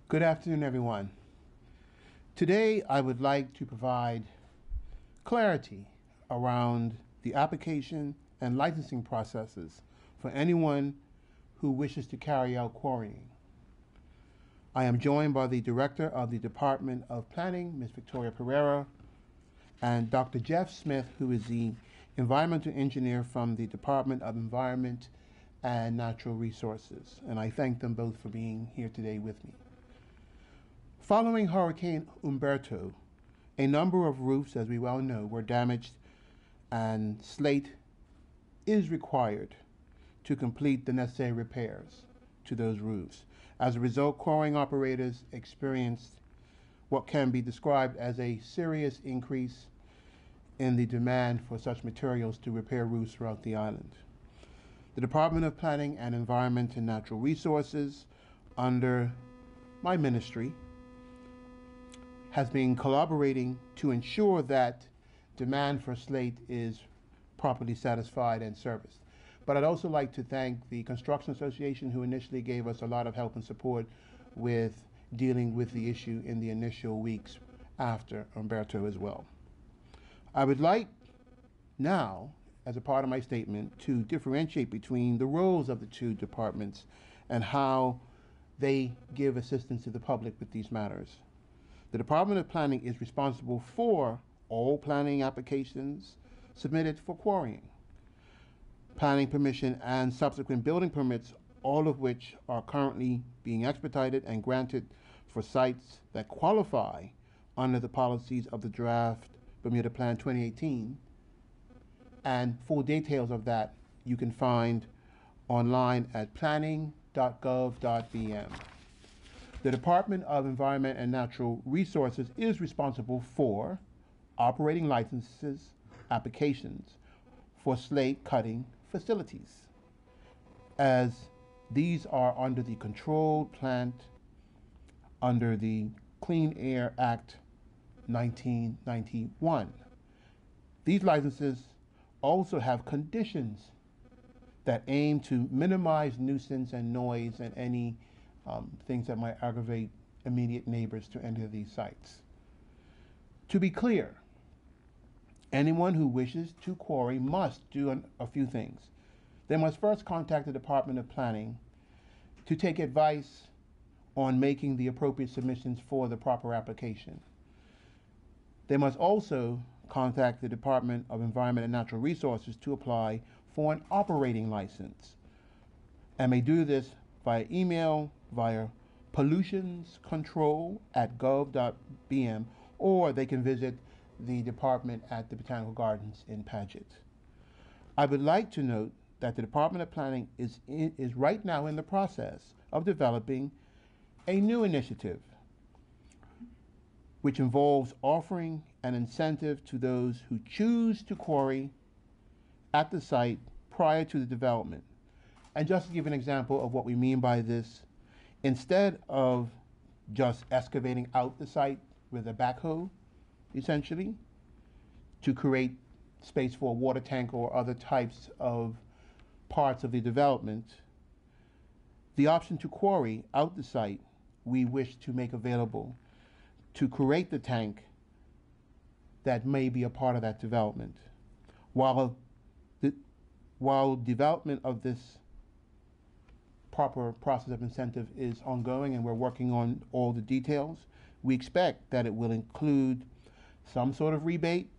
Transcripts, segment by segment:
Good afternoon, everyone. Today, I would like to provide clarity around the application and licensing processes for anyone who wishes to carry out quarrying. I am joined by the Director of the Department of Planning, Ms. Victoria Pereira, and Dr. Jeff Smith, who is the Environmental Engineer from the Department of Environment and Natural Resources. And I thank them both for being here today with me. Following Hurricane Umberto, a number of roofs, as we well know, were damaged, and slate is required to complete the necessary repairs to those roofs. As a result, quarrying operators experienced what can be described as a serious increase in the demand for such materials to repair roofs throughout the island. The Department of Planning and Environment and Natural Resources, under my ministry, has been collaborating to ensure that demand for slate is properly satisfied and serviced. But I'd also like to thank the Construction Association, who initially gave us a lot of help and support with dealing with the issue in the initial weeks after Umberto as well. I would like now, as a part of my statement, to differentiate between the roles of the two departments and how they give assistance to the public with these matters. The Department of Planning is responsible for all planning applications submitted for quarrying, planning permission, and subsequent building permits, all of which are currently being expedited and granted for sites that qualify under the policies of the draft Bermuda Plan 2018. And full details of that you can find online at planning.gov.bm. The Department of Environment and Natural Resources is responsible for operating licenses applications for slate cutting facilities, as these are under the controlled plant under the Clean Air Act 1991. These licenses also have conditions that aim to minimize nuisance and noise and any things that might aggravate immediate neighbors to enter these sites. To be clear, anyone who wishes to quarry must do a few things. They must first contact the Department of Planning to take advice on making the appropriate submissions for the proper application. They must also contact the Department of Environment and Natural Resources to apply for an operating license, and may do this via email, via pollutionscontrol@gov.bm, or they can visit the department at the Botanical Gardens in Paget. I would like to note that the Department of Planning is right now in the process of developing a new initiative which involves offering an incentive to those who choose to quarry at the site prior to the development. And just to give an example of what we mean by this, instead of just excavating out the site with a backhoe, essentially, to create space for a water tank or other types of parts of the development, the option to quarry out the site we wish to make available to create the tank that may be a part of that development. While development of this proper process of incentive is ongoing and we're working on all the details, we expect that it will include some sort of rebate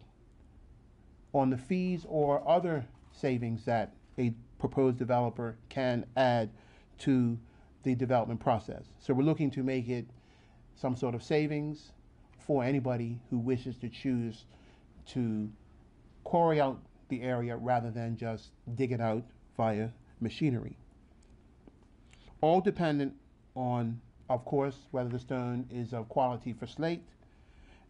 on the fees or other savings that a proposed developer can add to the development process. So we're looking to make it some sort of savings for anybody who wishes to choose to quarry out the area rather than just dig it out via machinery. All dependent on, of course, whether the stone is of quality for slate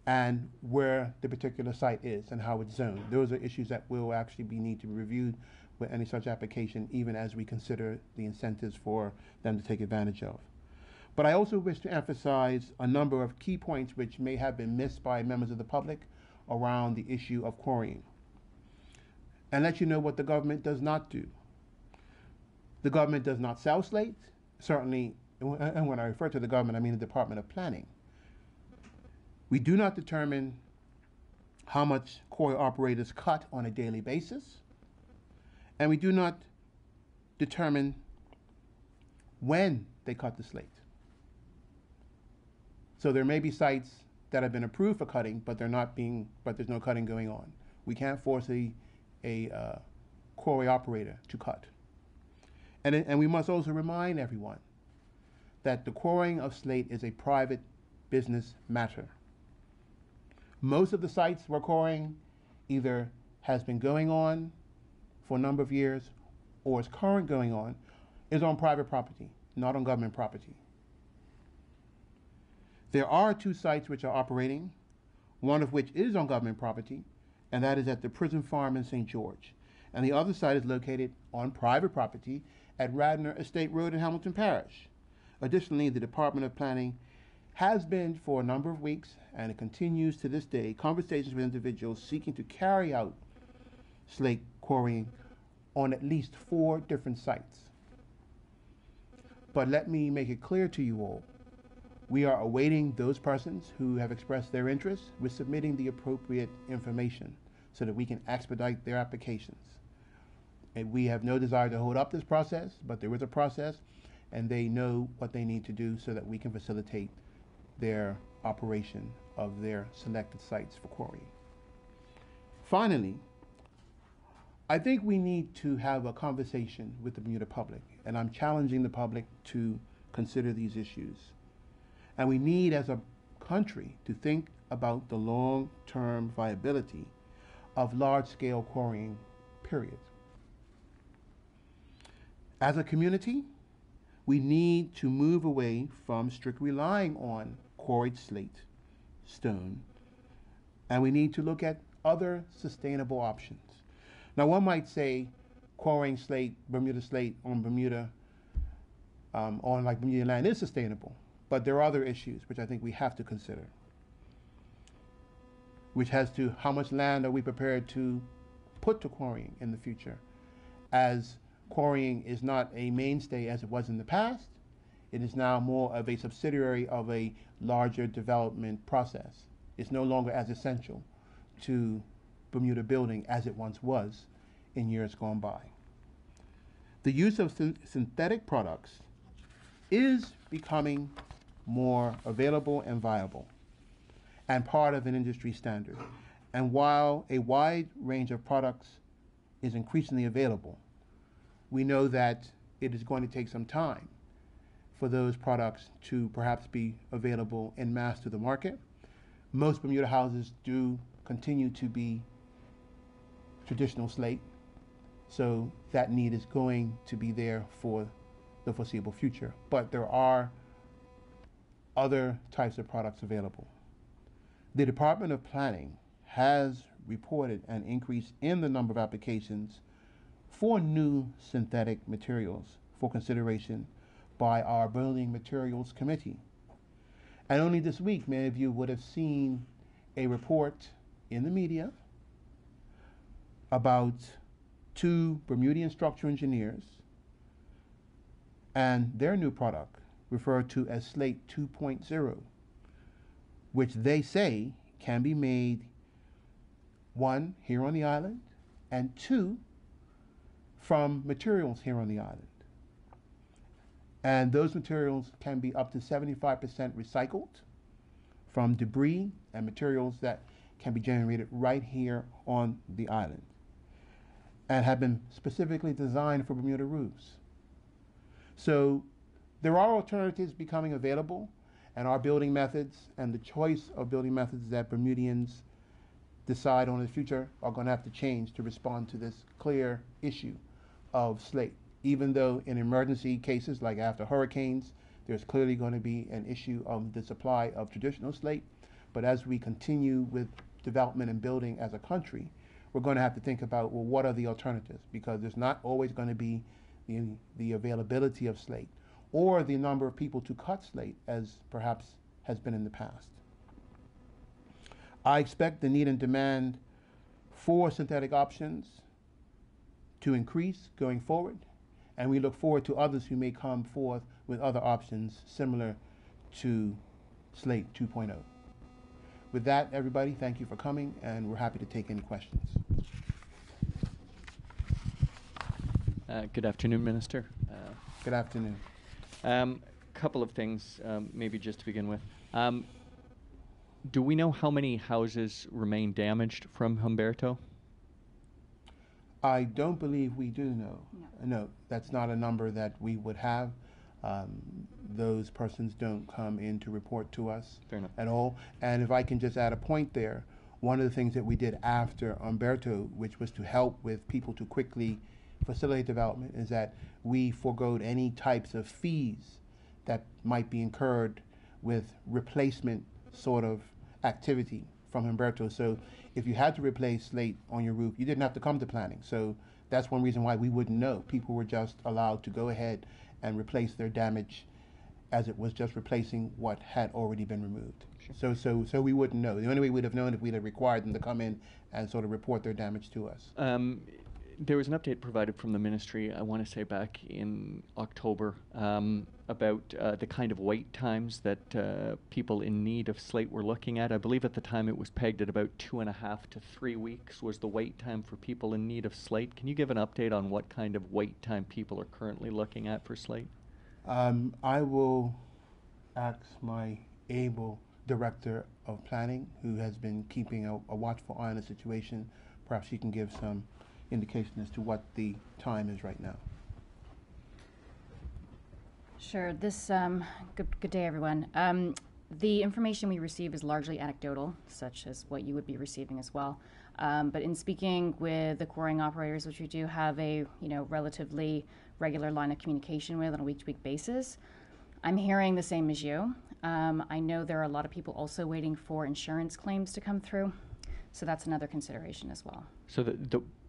and where the particular site is and how it's zoned. Those are issues that will actually need to be reviewed with any such application, even as we consider the incentives for them to take advantage of. But I also wish to emphasize a number of key points which may have been missed by members of the public around the issue of quarrying, and let you know what the government does not do. The government does not sell slate. Certainly and when I refer to the government, I mean the Department of Planning. We do not determine how much quarry operators cut on a daily basis, and we do not determine when they cut the slate. So there may be sites that have been approved for cutting, but there's no cutting going on. We can't force a quarry operator to cut. And we must also remind everyone that the quarrying of slate is a private business matter. Most of the sites where quarrying either has been going on for a number of years or is current going on is on private property, not on government property. There are 2 sites which are operating, one of which is on government property, and that is at the Prison Farm in St. George. And the other site is located on private property at Radnor Estate Road in Hamilton Parish. Additionally, the Department of Planning has been for a number of weeks, and it continues to this day, conversations with individuals seeking to carry out slate quarrying on at least 4 different sites. But let me make it clear to you all, we are awaiting those persons who have expressed their interest with submitting the appropriate information so that we can expedite their applications. And we have no desire to hold up this process, but there is a process, and they know what they need to do so that we can facilitate their operation of their selected sites for quarrying. Finally, I think we need to have a conversation with the Bermuda public, and I'm challenging the public to consider these issues. And we need, as a country, to think about the long-term viability of large-scale quarrying, period. As a community, we need to move away from strictly relying on quarried slate, stone, and we need to look at other sustainable options. Now, one might say quarrying slate on Bermuda, on like Bermuda land is sustainable, but there are other issues which I think we have to consider, which has to how much land are we prepared to put to quarrying in the future, as quarrying is not a mainstay as it was in the past. It is now more of a subsidiary of a larger development process. It's no longer as essential to Bermuda building as it once was in years gone by. The use of synthetic products is becoming more available and viable and part of an industry standard. And while a wide range of products is increasingly available, we know that it is going to take some time for those products to perhaps be available en masse to the market. Most Bermuda houses do continue to be traditional slate, so that need is going to be there for the foreseeable future. But there are other types of products available. The Department of Planning has reported an increase in the number of applications for new synthetic materials for consideration by our Building Materials Committee. And only this week, many of you would have seen a report in the media about 2 Bermudian structural engineers and their new product, referred to as Slate 2.0, which they say can be made, 1, here on the island, and 2, from materials here on the island. And those materials can be up to 75% recycled from debris and materials that can be generated right here on the island, and have been specifically designed for Bermuda roofs. So there are alternatives becoming available, and our building methods and the choice of building methods that Bermudians decide on in the future are going to have to change to respond to this clear issue of slate. Even though in emergency cases like after hurricanes, there's clearly going to be an issue of the supply of traditional slate. But as we continue with development and building as a country, we're going to have to think about, well, what are the alternatives? Because there's not always going to be the availability of slate or the number of people to cut slate as perhaps has been in the past. I expect the need and demand for synthetic options to increase going forward, and we look forward to others who may come forth with other options similar to Slate 2.0. With that, everybody, thank you for coming, and we're happy to take any questions. Good afternoon, Minister. Good afternoon. Couple of things, maybe just to begin with. Do we know how many houses remain damaged from Humberto? I don't believe we do know. No, that's not a number that we would have. Those persons don't come in to report to us at all. And if I can just add a point there, one of the things that we did after Humberto, which was to help with people to quickly facilitate development, is that we forgoed any types of fees that might be incurred with replacement sort of activity from Humberto. So if you had to replace slate on your roof, you didn't have to come to planning. So that's one reason why we wouldn't know. People were just allowed to go ahead and replace their damage as it was just replacing what had already been removed. Sure. So we wouldn't know. The only way we'd have known if we'd have required them to come in and sort of report their damage to us. There was an update provided from the ministry, I want to say back in October, about the kind of wait times that people in need of slate were looking at. I believe at the time it was pegged at about 2.5 to 3 weeks was the wait time for people in need of slate. Can you give an update on what kind of wait time people are currently looking at for slate? I will ask my able director of planning, who has been keeping a watchful eye on the situation. Perhaps she can give some indication as to what the time is right now. Sure. Good day, everyone. The information we receive is largely anecdotal, such as what you would be receiving as well. But in speaking with the quarrying operators, which we do have a relatively regular line of communication with on a week-to-week basis, I'm hearing the same as you. I know there are a lot of people also waiting for insurance claims to come through, so that's another consideration as well. So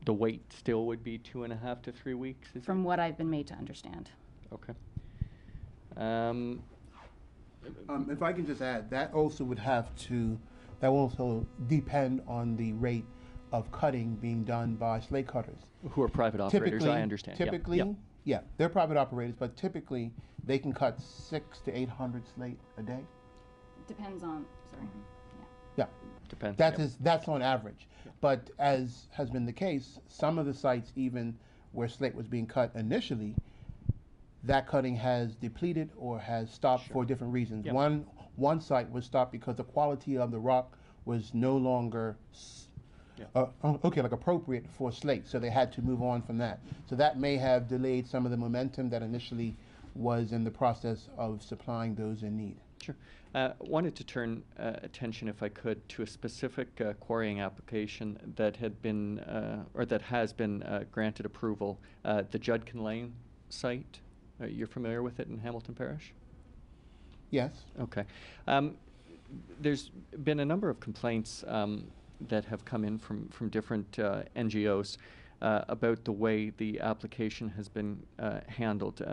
the wait still would be 2.5 to 3 weeks? From what I've been made to understand. Okay. If I can just add, that also will also depend on the rate of cutting being done by slate cutters. Who are private operators, I understand. Typically, yeah, they're private operators, but typically they can cut 600 to 800 slate a day. Depends on, sorry. Yeah. Depends. That's on average. Yep. But as has been the case, some of the sites, even where slate was being cut initially, that cutting has depleted or has stopped for different reasons. Yep. One site was stopped because the quality of the rock was no longer appropriate for slate, so they had to move on from that. So that may have delayed some of the momentum that initially was in the process of supplying those in need. Sure. Wanted to turn attention, if I could, to a specific quarrying application that had been or that has been granted approval. The Judkin Lane site. You're familiar with it in Hamilton Parish? Yes. Okay. There's been a number of complaints that have come in from different NGOs about the way the application has been handled.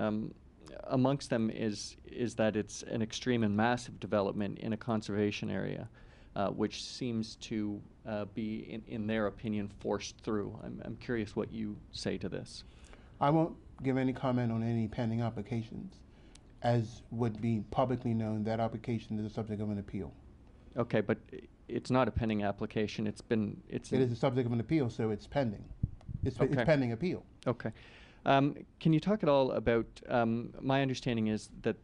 Amongst them is that it's an extreme and massive development in a conservation area, which seems to be, in their opinion, forced through. I'm curious what you say to this. I won't give any comment on any pending applications. As would be publicly known, that application is the subject of an appeal. Okay, but it's not a pending application. It is the subject of an appeal, so it's pending. It's pending appeal. Okay. Can you talk at all about, my understanding is that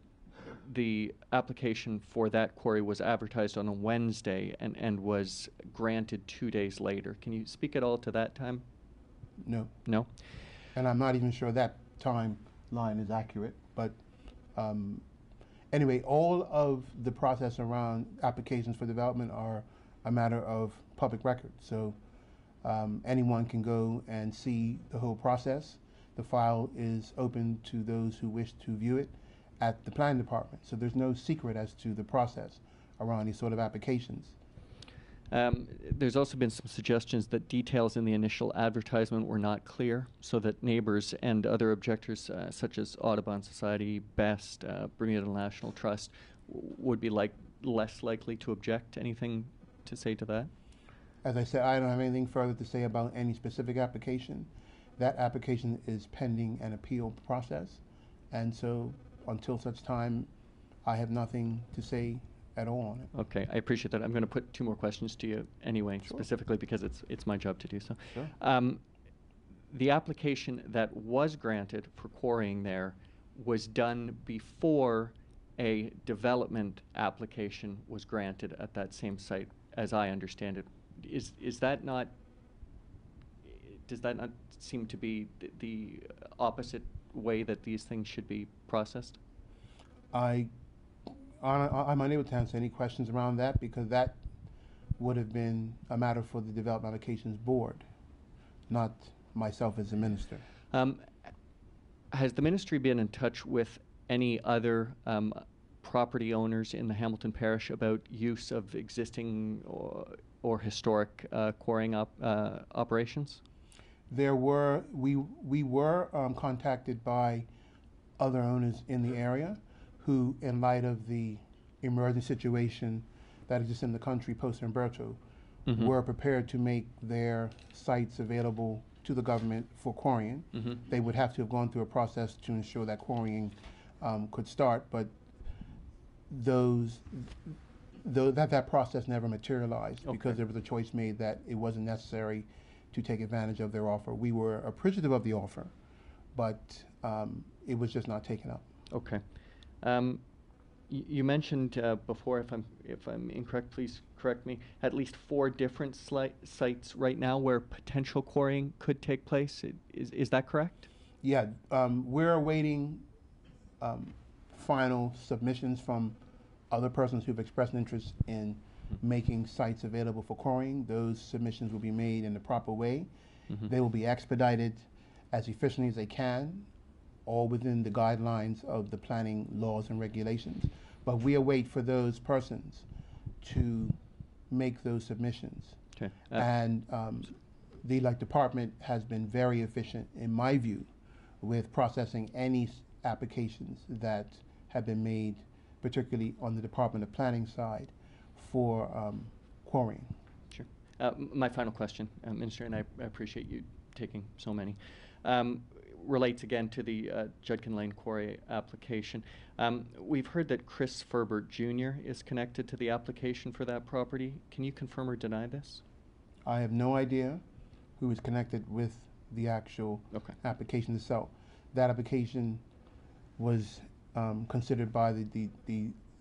the application for that quarry was advertised on a Wednesday and was granted 2 days later. Can you speak at all to that time? No. No? And I'm not even sure that timeline is accurate, but anyway, all of the process around applications for development are a matter of public record. So anyone can go and see the whole process. The file is open to those who wish to view it at the planning department. So there's no secret as to the process around these sort of applications. There's also been some suggestions that details in the initial advertisement were not clear, so that neighbors and other objectors, such as Audubon Society, BEST, Bermuda National Trust, would be less likely to object. Anything to say to that? As I said, I don't have anything further to say about any specific application. That application is pending an appeal process, and so until such time, I have nothing to say at all on it. Okay, I appreciate that. I'm going to put two more questions to you anyway, Sure. specifically because it's my job to do so. Sure. The application that was granted for quarrying there was done before a development application was granted at that same site, as I understand it. Is that not, does that not seem to be the opposite way that these things should be processed? I'm unable to answer any questions around that because that would have been a matter for the Development Applications Board, not myself as a minister. Has the ministry been in touch with any other property owners in the Hamilton Parish about use of existing or historic quarrying operations? We were contacted by other owners in the area who, in light of the emerging situation that exists in the country post-Umberto, were prepared to make their sites available to the government for quarrying. They would have to have gone through a process to ensure that quarrying could start, but that process never materialized because there was a choice made that it wasn't necessary to take advantage of their offer. We were appreciative of the offer, but it was just not taken up. Okay. You mentioned before, if I'm incorrect, please correct me, at least 4 different sites right now where potential quarrying could take place. Is that correct? Yeah, we're awaiting final submissions from other persons who've expressed an interest in making sites available for quarrying. Those submissions will be made in the proper way. They will be expedited as efficiently as they can, all within the guidelines of the planning laws and regulations. But we await for those persons to make those submissions. Okay. And the department has been very efficient, in my view, with processing any applications that have been made, particularly on the Department of Planning side, for quarrying. Sure. My final question, Minister, and I appreciate you taking so many, relates again to the Judkin Lane Quarry application. We've heard that Chris Ferbert Jr. is connected to the application for that property. Can you confirm or deny this? I have no idea who is connected with the actual application itself. That application was considered by the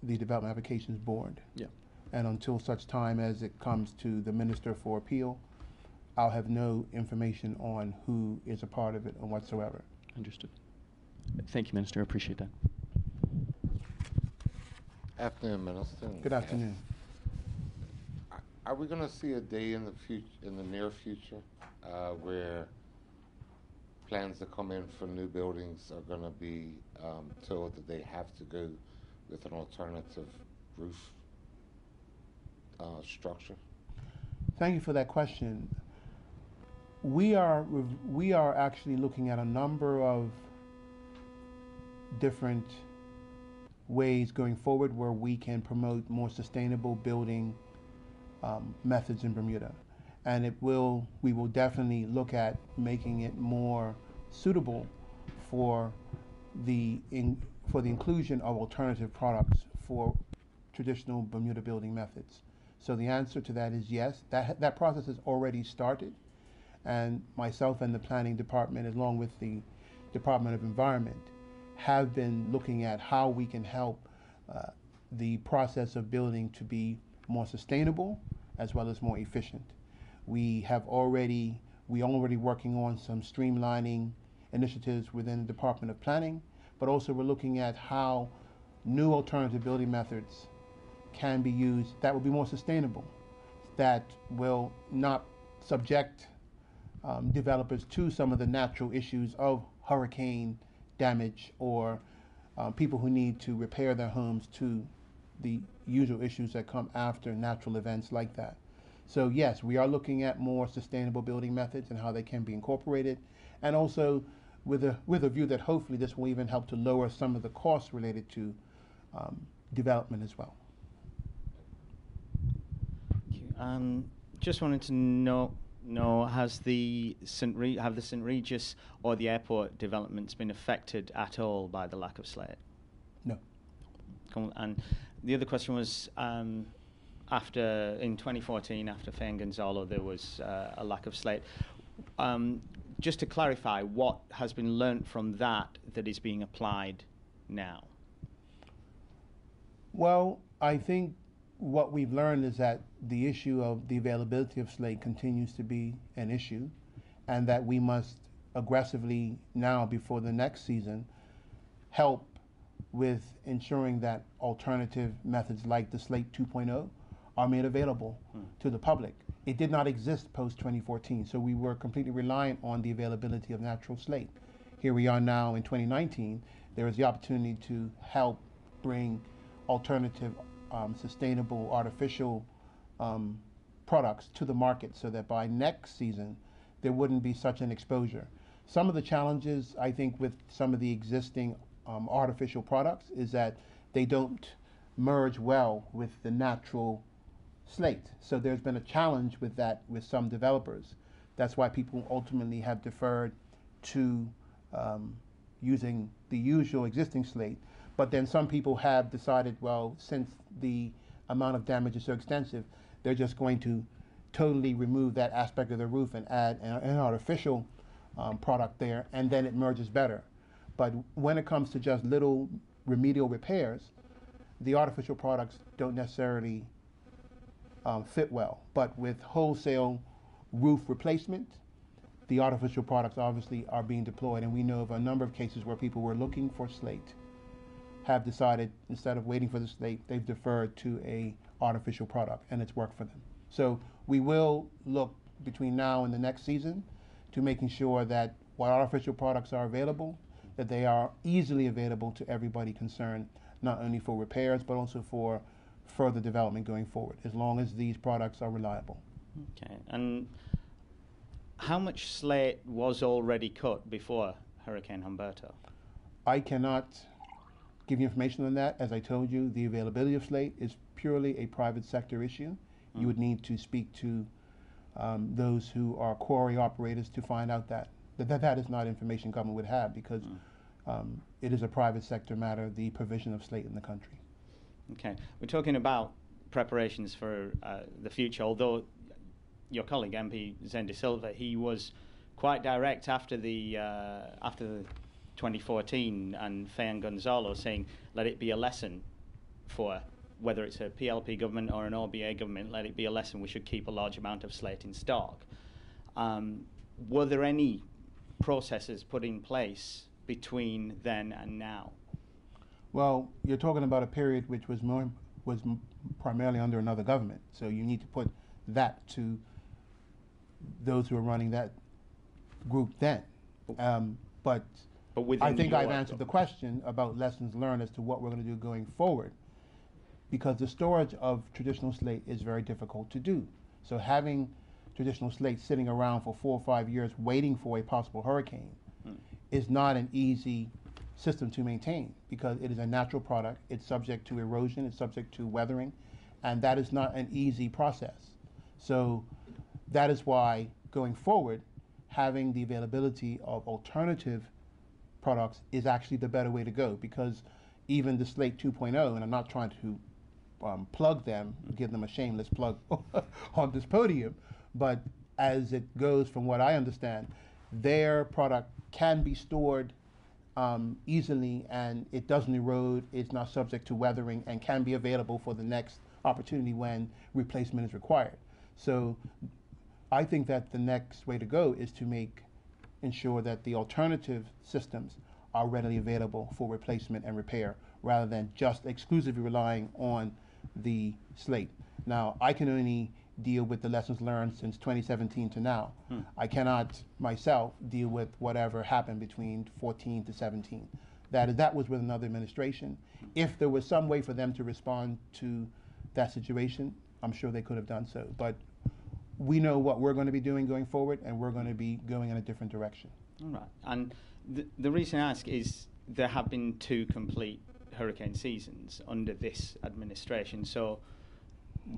Development Applications Board. Yeah. And until such time as it comes to the Minister for Appeal, I'll have no information on who is a part of it or whatsoever. Understood. Thank you, Minister. I appreciate that. Afternoon, Minister. Good afternoon. Are we going to see a day in the future, in the near future, where plans that come in for new buildings are going to be told that they have to go with an alternative roof structure? Thank you for that question. We are actually looking at a number of different ways going forward where we can promote more sustainable building methods in Bermuda, and we will definitely look at making it more suitable for the inclusion of alternative products for traditional Bermuda building methods. So the answer to that is yes. That process has already started, and myself and the Planning Department, along with the Department of Environment, have been looking at how we can help the process of building to be more sustainable as well as more efficient. We already working on some streamlining initiatives within the Department of Planning, but also we're looking at how new alternative building methods can be used that will be more sustainable, that will not subject developers to some of the natural issues of hurricane damage or people who need to repair their homes to the usual issues that come after natural events like that. So yes, we are looking at more sustainable building methods and how they can be incorporated, and also with a view that hopefully this will even help to lower some of the costs related to development as well. Thank you. Just wanted to know have the St. Regis or the airport developments been affected at all by the lack of slate? Cool. And the other question was, after in 2014, after Fay and Gonzalo, there was a lack of slate. Just to clarify, what has been learnt from that is being applied now? Well, I think what we've learned is that the issue of the availability of slate continues to be an issue, and that we must aggressively now, before the next season, help with ensuring that alternative methods like the Slate 2.0 are made available to the public. It did not exist post-2014, so we were completely reliant on the availability of natural slate. Here we are now in 2019. There is the opportunity to help bring alternative, sustainable, artificial products to the market so that by next season, there wouldn't be such an exposure. Some of the challenges, I think, with some of the existing artificial products is that they don't merge well with the natural slate. So there's been a challenge with that with some developers. That's why people ultimately have deferred to using the usual existing slate. But then some people have decided, well, since the amount of damage is so extensive, they're just going to totally remove that aspect of the roof and add an artificial product there, and then it merges better. But when it comes to just little remedial repairs, the artificial products don't necessarily fit well. But with wholesale roof replacement, the artificial products obviously are being deployed, and we know of a number of cases where people were looking for slate, have decided instead of waiting for the slate, they've deferred to a artificial product, and it's worked for them. So we will look between now and the next season to making sure that while artificial products are available, that they are easily available to everybody concerned, not only for repairs, but also for further development going forward, as long as these products are reliable. Okay, and how much slate was already cut before Hurricane Humberto? I cannot give you information on that. As I told you, the availability of slate is purely a private sector issue. You would need to speak to those who are quarry operators to find out that is not information government would have, because it is a private sector matter, the provision of slate in the country. Okay, we're talking about preparations for the future, although your colleague, MP Zen de Silva, he was quite direct after the 2014 and Fay and Gonzalo, saying, let it be a lesson for whether it's a PLP government or an OBA government, let it be a lesson, we should keep a large amount of slate in stock. Were there any processes put in place between then and now? Well, you're talking about a period which was primarily under another government, so you need to put that to those who are running that group then. But I think I've answered the question about lessons learned as to what we're going to do going forward, because the storage of traditional slate is very difficult to do. So having traditional slate sitting around for 4 or 5 years waiting for a possible hurricane is not an easy system to maintain, because it is a natural product. It's subject to erosion, it's subject to weathering, and that is not an easy process. So that is why going forward, having the availability of alternative products is actually the better way to go, because even the Slate 2.0, and I'm not trying to plug them, give them a shameless plug on this podium, but as it goes from what I understand, their product can be stored easily, and it doesn't erode, it's not subject to weathering, and can be available for the next opportunity when replacement is required. So I think that the next way to go is to ensure that the alternative systems are readily available for replacement and repair, rather than just exclusively relying on the slate. Now, I can only deal with the lessons learned since 2017 to now. I cannot myself deal with whatever happened between 14 to 17. That was with another administration. If there was some way for them to respond to that situation, I'm sure they could have done so. But we know what we're going to be doing going forward, and we're going to be going in a different direction. All right. And the reason I ask is there have been 2 complete hurricane seasons under this administration. So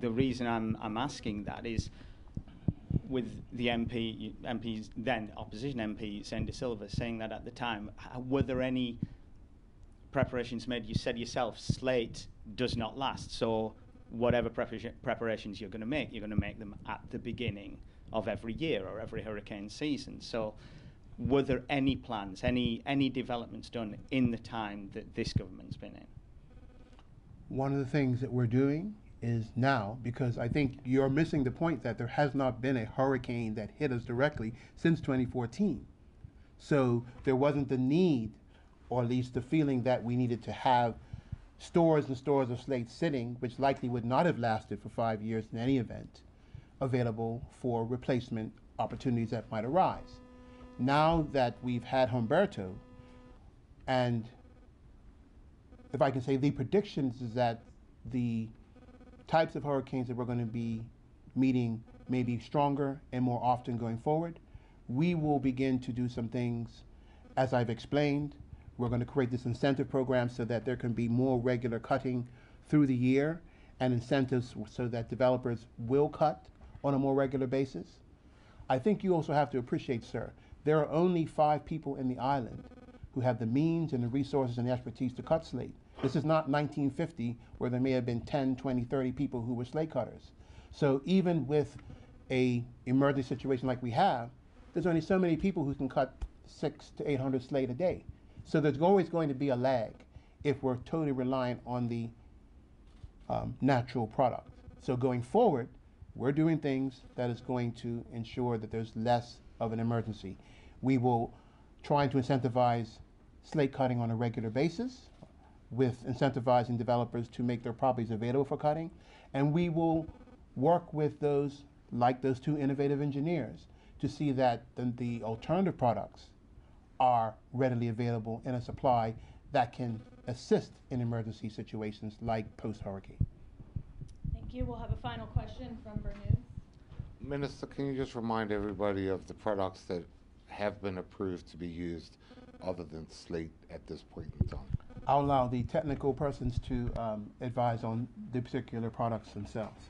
the reason I'm asking that is, with the MPs, then opposition MP Zen de Silva, saying that at the time, were there any preparations made. You said yourself, slate does not last. So whatever preparations you're going to make them at the beginning of every year or every hurricane season. So were there any plans, any developments done in the time that this government's been in? One of the things that we're doing is now, because I think you're missing the point that there has not been a hurricane that hit us directly since 2014. So there wasn't the need, or at least the feeling that we needed to have stores and stores of slate sitting, which likely would not have lasted for 5 years in any event, available for replacement opportunities that might arise. Now that we've had Humberto, and if I can say the predictions is that the types of hurricanes that we're going to be meeting may be stronger and more often going forward, we will begin to do some things, as I've explained. We're going to create this incentive program so that there can be more regular cutting through the year, and incentives so that developers will cut on a more regular basis. I think you also have to appreciate, sir, there are only 5 people in the island who have the means and the resources and the expertise to cut slate. This is not 1950 where there may have been 10, 20, 30 people who were slate cutters. So even with a emergency situation like we have, there's only so many people who can cut 600 to 800 slate a day. So there's always going to be a lag if we're totally reliant on the natural product. So going forward, we're doing things that is going to ensure that there's less of an emergency. We will try to incentivize slate cutting on a regular basis, with incentivizing developers to make their properties available for cutting. And we will work with those, like those 2 innovative engineers, to see that the alternative products are readily available in a supply that can assist in emergency situations like post-hurricane. Thank you. We'll have a final question from Bernoud. Minister, can you just remind everybody of the products that have been approved to be used other than slate at this point in time? I'll allow the technical persons to advise on the particular products themselves.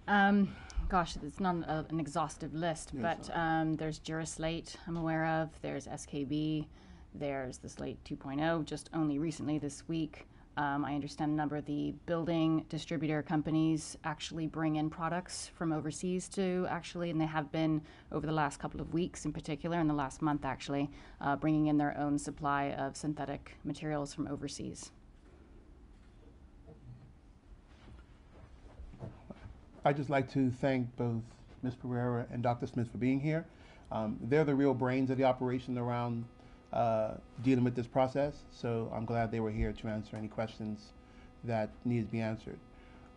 Gosh, it's not an exhaustive list, Yes, but there's Duraslate I'm aware of, there's SKB, there's the Slate 2.0 just only recently this week. I understand a number of the building distributor companies actually bring in products from overseas and they have been over the last couple of weeks in particular, in the last month actually, bringing in their own supply of synthetic materials from overseas. I'd just like to thank both Ms. Pereira and Dr. Smith for being here. They're the real brains of the operation around dealing with this process, so I'm glad they were here to answer any questions that need to be answered.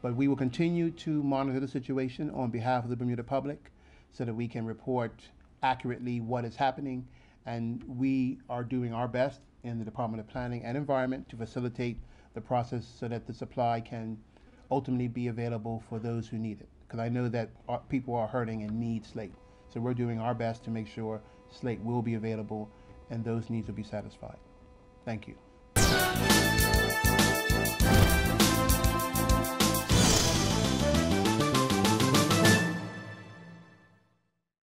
But we will continue to monitor the situation on behalf of the Bermuda public so that we can report accurately what is happening, and we are doing our best in the Department of Planning and Environment to facilitate the process so that the supply can ultimately be available for those who need it, because I know that people are hurting and need slate. So we're doing our best to make sure slate will be available and those needs will be satisfied. Thank you.